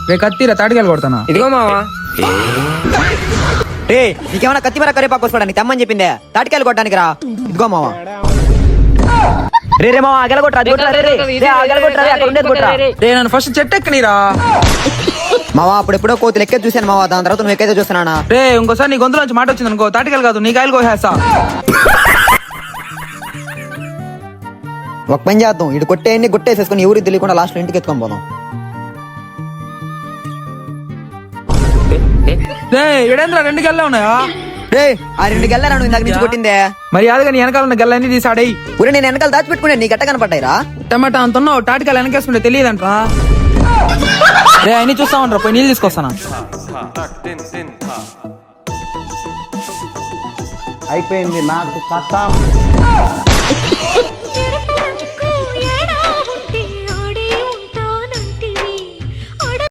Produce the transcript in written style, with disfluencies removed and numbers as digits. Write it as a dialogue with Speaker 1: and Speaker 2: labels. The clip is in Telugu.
Speaker 1: రే కత్తిరా తాటికాయలు కొడతానా.
Speaker 2: ఇదిగో మావా.
Speaker 3: రే నీకేమైనా కత్తిమీర కరేపాకు కోసుకోవడానికి తెమ్మని చెప్పిందే, తాటికాయలు కొట్టడానికి రా. ఇదిగో మావా. రే రే మావా అగలగొట్టరా,
Speaker 1: రే నన్ను ఫస్ట్ చెట్టు ఎక్కనిరా.
Speaker 3: మావా అప్పుడెప్పుడో కోతులు ఎక్కే చూశాను మావా, దాని తర్వాత నువ్వు ఎక్కైతే చూస్తున్నానా.
Speaker 1: రే ఇంకోసారి నీ గొంతు నుంచి మాట వచ్చింది అనుకో, తాటికాయలు కాదు నీ కాయలు కోసేస్తా.
Speaker 3: ఒక పని చేద్దాం, ఇటు కొట్టేయన్ని గుట్టేసేసుకుని ఎవరికి తెలియకుండా లాస్ట్ ఇంటికి ఎత్తుకొని పోదాం.
Speaker 1: రే ఎడేంద్ర 2 గెల్లే ఉన్నాయా.
Speaker 3: రే ఆ 2 గెల్లారా నువ్వు ఇందాక నుంచి కొట్టిందే.
Speaker 1: మరి అదిగా నీ వెనకాల ఉన్న గెల్లన్నీ తీసాడై.
Speaker 3: ఊరే నేను వెనకాల దాచిపెట్టుకునే నీ గట్ట కనపడ్డాయిరా.
Speaker 1: టమాటా అంత ఉన్నావు, తాటికాయలు వెనకేసుకుంటే తెలియదంట్రా. రే అన్ని చూస్తా ఉంటా, పోయి నీళ్ళు తీసుకొస్తానా.
Speaker 4: అయిపోయింది నాకు కథ.